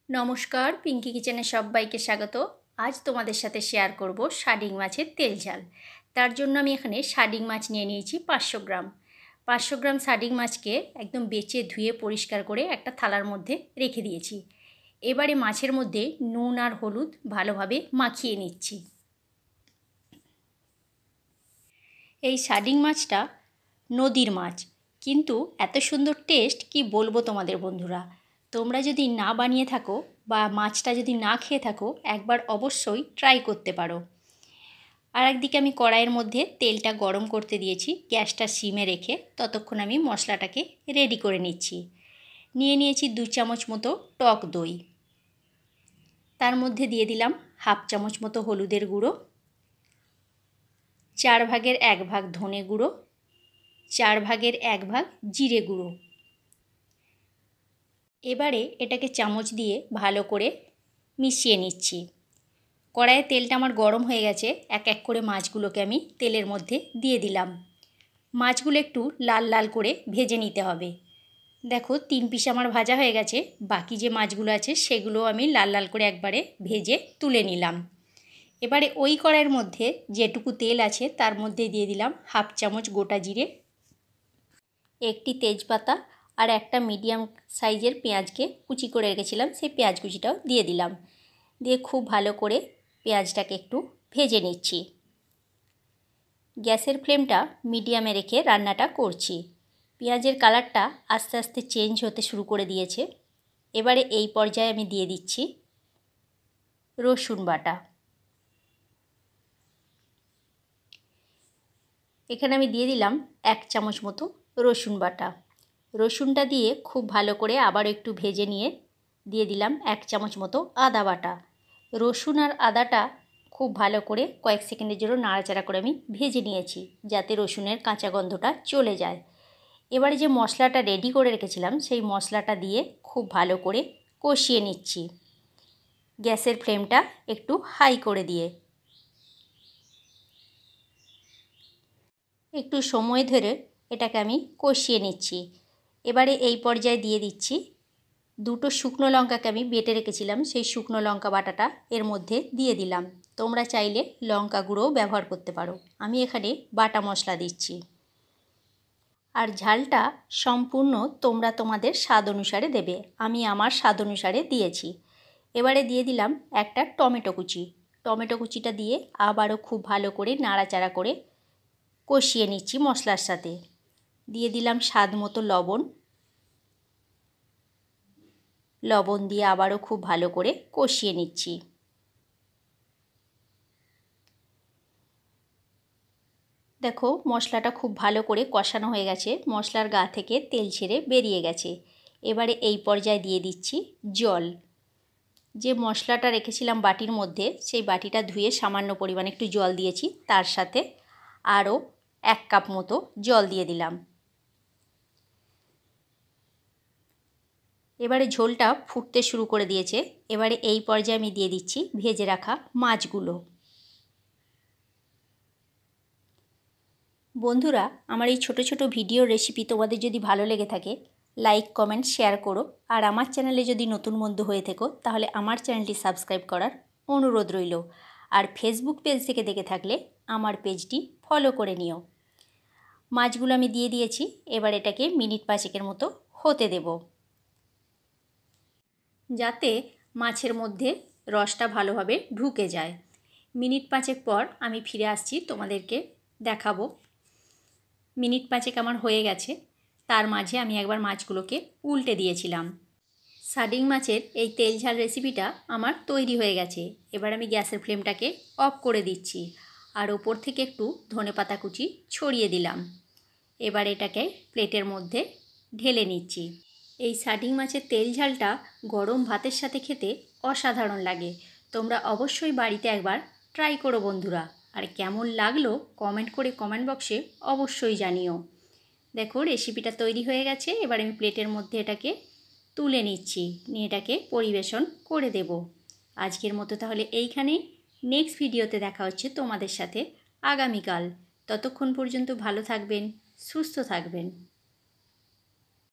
নমস্কার, পিঙ্কি কিচেনে সবাইকে স্বাগত। আজ তোমাদের সাথে শেয়ার করব শাডিং মাছের তেল ঝাল। তার জন্য আমি এখানে শাডিং মাছ নিয়ে নিয়েছি 500 গ্রাম। 500 গ্রাম শাডিং মাছকে একদম বেছে ধুয়ে পরিষ্কার করে একটা থালার মধ্যে রেখে দিয়েছি। এবারে মাছের মধ্যে নুন আর হলুদ ভালোভাবে মাখিয়ে নিচ্ছি। এই শাডিং মাছটা নদীর মাছ, কিন্তু এত সুন্দর টেস্ট কি বলবো তোমাদের বন্ধুরা। তোমরা যদি না বানিয়ে থাকো বা মাছটা যদি না খেয়ে থাকো, একবার অবশ্যই ট্রাই করতে পারো। আর একদিকে আমি কড়াইয়ের মধ্যে তেলটা গরম করতে দিয়েছি, গ্যাসটা সিমে রেখে ততক্ষণ আমি মশলাটাকে রেডি করে নিচ্ছি। নিয়ে নিয়েছি 2 চামচ মতো টক দই, তার মধ্যে দিয়ে দিলাম 1/2 চামচ মতো হলুদের গুঁড়ো, 4 ভাগের 1 ভাগ ধনে গুঁড়ো, 4 ভাগের 1 ভাগ জিরে গুঁড়ো। এবারে এটাকে চামচ দিয়ে ভালো করে মিশিয়ে নিচ্ছি। কড়াইয়ে তেলটা আমার গরম হয়ে গেছে, এক এক করে মাছগুলোকে আমি তেলের মধ্যে দিয়ে দিলাম। মাছগুলো একটু লাল লাল করে ভেজে নিতে হবে। দেখো 3 পিস আমার ভাজা হয়ে গেছে, বাকি যে মাছগুলো আছে সেগুলো আমি লাল লাল করে একবারে ভেজে তুলে নিলাম। এবারে ওই কড়াইয়ের মধ্যে যেটুকু তেল আছে তার মধ্যে দিয়ে দিলাম 1/2 চামচ গোটা জিরে, একটি তেজপাতা আর একটা মিডিয়াম সাইজের পেঁয়াজকে কুচি করে রেখেছিলাম, সেই পেঁয়াজ কুচিটাও দিয়ে দিলাম। দিয়ে খুব ভালো করে পেঁয়াজটাকে একটু ভেজে নিচ্ছি। গ্যাসের ফ্লেমটা মিডিয়ামে রেখে রান্নাটা করছি। পেঁয়াজের কালারটা আস্তে আস্তে চেঞ্জ হতে শুরু করে দিয়েছে। এবারে এই পর্যায়ে আমি দিয়ে দিচ্ছি রসুন বাটা। এখানে আমি দিয়ে দিলাম 1 চামচ মতো রসুন বাটা। রসুনটা দিয়ে খুব ভালো করে আবার একটু ভেজে নিয়ে দিয়ে দিলাম 1 চামচ মতো আদা বাটা। রসুন আর আদাটা খুব ভালো করে কয়েক সেকেন্ডের জন্য নাড়াচাড়া করে আমি ভেজে নিয়েছি, যাতে রসুনের কাঁচা গন্ধটা চলে যায়। এবারে যে মশলাটা রেডি করে রেখেছিলাম সেই মশলাটা দিয়ে খুব ভালো করে কষিয়ে নিচ্ছি, গ্যাসের ফ্লেমটা একটু হাই করে দিয়ে। একটু সময় ধরে এটাকে আমি কষিয়ে নিচ্ছি। এবারে এই পর্যায়ে দিয়ে দিচ্ছি 2টো শুকনো লঙ্কাকে আমি বেটে রেখেছিলাম, সেই শুকনো লঙ্কা বাটাটা এর মধ্যে দিয়ে দিলাম। তোমরা চাইলে লঙ্কা গুঁড়োও ব্যবহার করতে পারো, আমি এখানে বাটা মশলা দিচ্ছি। আর ঝালটা সম্পূর্ণ তোমরা তোমাদের স্বাদ অনুসারে দেবে, আমি আমার স্বাদ অনুসারে দিয়েছি। এবারে দিয়ে দিলাম একটা টমেটো কুচি। টমেটো কুচিটা দিয়ে আবারও খুব ভালো করে নাড়াচাড়া করে কষিয়ে নিচ্ছি মশলার সাথে। দিয়ে দিলাম স্বাদ মতো লবণ। লবণ দিয়ে আবারও খুব ভালো করে কষিয়ে নিচ্ছি। দেখো মশলাটা খুব ভালো করে কষানো হয়ে গেছে, মশলার গা থেকে তেল ছেড়ে বেরিয়ে গেছে। এবারে এই পর্যায়ে দিয়ে দিচ্ছি জল। যে মশলাটা রেখেছিলাম বাটির মধ্যে, সেই বাটিটা ধুয়ে সামান্য পরিমাণে একটু জল দিয়েছি, তার সাথে আরও 1 কাপ মতো জল দিয়ে দিলাম। এবারে ঝোলটা ফুটতে শুরু করে দিয়েছে। এবারে এই পর্যায়ে আমি দিয়ে দিচ্ছি ভেজে রাখা মাছগুলো। বন্ধুরা, আমার এই ছোট ছোট ভিডিও রেসিপি তোমাদের যদি ভালো লেগে থাকে, লাইক কমেন্ট শেয়ার করো। আর আমার চ্যানেলে যদি নতুন বন্ধু হয়ে থেকো তাহলে আমার চ্যানেলটি সাবস্ক্রাইব করার অনুরোধ রইল। আর ফেসবুক পেজ থেকে দেখে থাকলে আমার পেজটি ফলো করে নিও। মাছগুলো আমি দিয়ে দিয়েছি, এবার এটাকে মিনিট 5 মতো হতে দেব, যাতে মাছের মধ্যে রসটা ভালোভাবে ঢুকে যায়। মিনিট 5 পর আমি ফিরে আসছি, তোমাদেরকে দেখাবো। মিনিট 5 আমার হয়ে গেছে, তার মাঝে আমি একবার মাছগুলোকে উল্টে দিয়েছিলাম। শাডিং মাছের এই তেল ঝাল রেসিপিটা আমার তৈরি হয়ে গেছে। এবার আমি গ্যাসের ফ্লেমটাকে অফ করে দিচ্ছি আর ওপর থেকে একটু ধনেপাতা কুচি ছড়িয়ে দিলাম। এবার এটাকে প্লেটের মধ্যে ঢেলে নিচ্ছি। এই শাডিং মাছের তেল ঝালটা গরম ভাতের সাথে খেতে অসাধারণ লাগে। তোমরা অবশ্যই বাড়িতে একবার ট্রাই করো বন্ধুরা। আর কেমন লাগলো কমেন্ট করে কমেন্ট বক্সে অবশ্যই জানিও। দেখো রেসিপিটা তৈরি হয়ে গেছে, এবার আমি প্লেটের মধ্যে এটাকে তুলে নিচ্ছি, নিয়ে এটাকে পরিবেশন করে দেব। আজকের মতো তাহলে এইখানেই। নেক্সট ভিডিওতে দেখা হচ্ছে তোমাদের সাথে আগামীকাল। ততক্ষণ পর্যন্ত ভালো থাকবেন, সুস্থ থাকবেন।